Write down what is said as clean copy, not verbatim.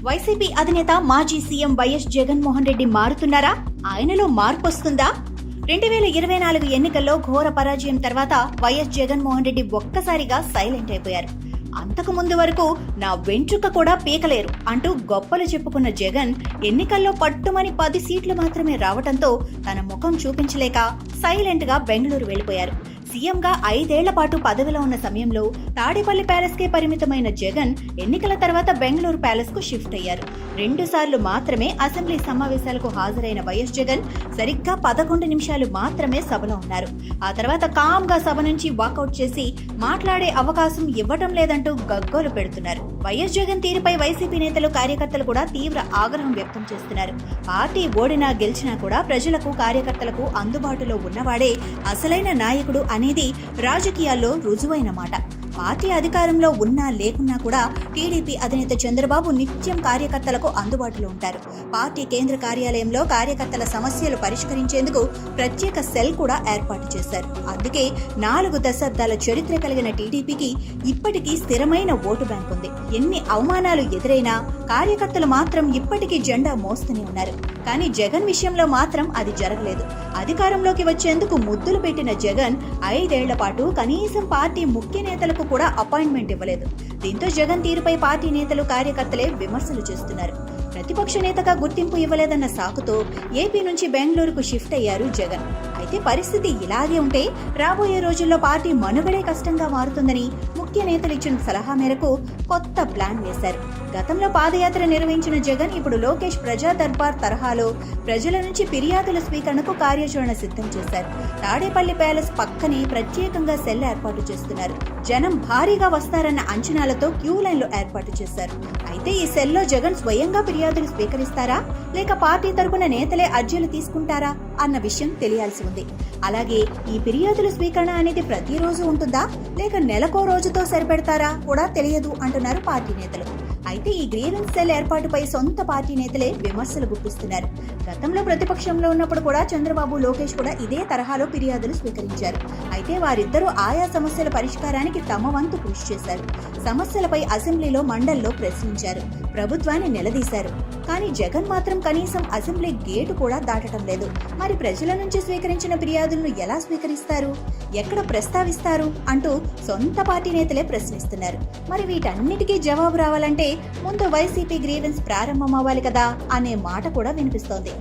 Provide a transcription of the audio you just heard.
YCP అధినేత మాజీ CM YS Jaganmohan Reddy మారుతున్నారా? ఆయనలో మార్పు వస్తుందా? 2024 ఎన్నికల్లో ఘోర పరాజయం తర్వాత వైఎస్ జగన్మోహన్ రెడ్డి ఒక్కసారిగా సైలెంట్ అయిపోయారు. అంతకు ముందు వరకు నా వెంట్రుక కూడా పీకలేరు అంటూ గొప్పలు చెప్పుకున్న జగన్ ఎన్నికల్లో పట్టుమని 10 సీట్లు మాత్రమే రావడంతో తన ముఖం చూపించలేక సైలెంట్ గా బెంగళూరు వెళ్లిపోయారు. సీఎంగా 5 ఏళ్ల పాటు పదవిలో ఉన్న సమయంలో తాడేపల్లి ప్యాలెస్ కే పరిమితమైన జగన్ ఎన్నికల తర్వాత బెంగళూరు ప్యాలెస్ కు షిఫ్ట్ అయ్యారు. 2 సార్లు మాత్రమే అసెంబ్లీ సమావేశాలకు హాజరైన వైఎస్ జగన్ సరిగ్గా 11 నిమిషాలు మాత్రమే సభలో ఉన్నారు. ఆ తర్వాత కామ్ గా సభ నుంచి వాకౌట్ చేసి మాట్లాడే అవకాశం ఇవ్వటం లేదంటూ గగ్గోలు పెడుతున్నారు. వైఎస్ జగన్ తీరుపై వైసీపీ నేతలు కార్యకర్తలు కూడా తీవ్ర ఆగ్రహం వ్యక్తం చేస్తున్నారు. పార్టీ ఓడినా గెలిచినా కూడా ప్రజలకు కార్యకర్తలకు అందుబాటులో ఉన్నవాడే అసలైన నాయకుడు అనేది రాజకీయాల్లో రుజువైన మాట. పార్టీ అధికారంలో ఉన్నా లేకున్నా కూడా టీడీపీ అధినేత చంద్రబాబు నిత్యం కార్యకర్తలకు అందుబాటులో ఉంటారు. పార్టీ కేంద్ర కార్యాలయంలో కార్యకర్తల సమస్యలు పరిష్కరించేందుకు ప్రత్యేక సెల్ కూడా ఏర్పాటు చేశారు. అందుకే 4 దశాబ్దాల చరిత్ర కలిగిన టీడీపీకి ఇప్పటికీ స్థిరమైన ఓటు బ్యాంక్ ఉంది. ఎన్ని అవమానాలు ఎదురైనా కార్యకర్తలు మాత్రం ఇప్పటికీ జెండా మోస్తూనే ఉన్నారు. కానీ జగన్ విషయంలో మాత్రం అది జరగలేదు. అధికారంలోకి వచ్చేందుకు ముద్దులు పెట్టిన జగన్ 5 ఏళ్ల పాటు కనీసం పార్టీ ముఖ్య నేతలకు కూడా అపాయింట్మెంట్ ఇవ్వలేదు. దీంతో జగన్ తీరుపై పార్టీ నేతలు కార్యకర్తలే విమర్శలు చేస్తున్నారు. ప్రతిపక్ష నేతగా గుర్తింపు ఇవ్వలేదన్న సాకుతో ఏపీ నుంచి బెంగళూరుకు షిఫ్ట్ అయ్యారు జగన్. అయితే పరిస్థితి ఇలాగే ఉంటే రాబోయే రోజుల్లో పార్టీ మనుగడే కష్టంగా మారుతుందని ముఖ్య నేతలు ఇచ్చిన సలహా మేరకు కొత్త ప్లాన్ వేశారు. గతంలో పాదయాత్ర నిర్వహించిన జగన్ ఇప్పుడు లోకేష్ ప్రజా దర్బార్ తరహాలో ప్రజల నుంచి ఫిర్యాదుల స్వీకరణకు కార్యాచరణ సిద్ధం చేశారు. తాడేపల్లి ప్యాలెస్ పక్కనే ప్రత్యేకంగా సెల్ ఏర్పాటు చేస్తున్నారు. జనం భారీగా వస్తారన్న అంచనాలతో క్యూ లైన్లు ఏర్పాటు చేశారు. అయితే ఈ సెల్లో జగన్ స్వయంగా ఫిర్యాదులు స్వీకరిస్తారా లేక పార్టీ తరపున నేతలే అర్జీలు తీసుకుంటారా అన్న విషయం తెలియాల్సి ఉంది. అలాగే ఈ ఫిర్యాదుల స్వీకరణ అనేది ప్రతిరోజు ఉంటుందా లేక నెలకో రోజుతో సరిపెడతారా కూడా తెలియదు అంటున్నారు పార్టీ నేతలు. అయితే ఈ గ్రీవెన్స్ సెల్ ఏర్పాటుపై సొంత పార్టీ నేతలే విమర్శలు గుప్పిస్తున్నారు. గతంలో ప్రతిపక్షంలో ఉన్నప్పుడు కూడా చంద్రబాబు, లోకేష్ కూడా ఇదే తరహాలో ఫిర్యాదులు స్వీకరించారు. అయితే వారిద్దరూ ఆయా సమస్యల పరిష్కారానికి తమ వంతు కృషి చేశారు. సమస్యలపై అసెంబ్లీలో, మండల్లో ప్రశ్నించారు. ప్రభుత్వాన్ని నిలదీశారు. కానీ జగన్ మాత్రం కనీసం అసెంబ్లీ గేటు కూడా దాటడం లేదు. మరి ప్రజల నుంచి స్వీకరించిన ఫిర్యాదులను ఎలా స్వీకరిస్తారు, ఎక్కడ ప్రస్తావిస్తారు అంటూ సొంత పార్టీ నేతలే ప్రశ్నిస్తున్నారు. మరి వీటన్నిటికీ జవాబు రావాలంటే ముందు వైసీపీ గ్రీవెన్స్ ప్రారంభం అవ్వాలి కదా అనే మాట కూడా వినిపిస్తోంది.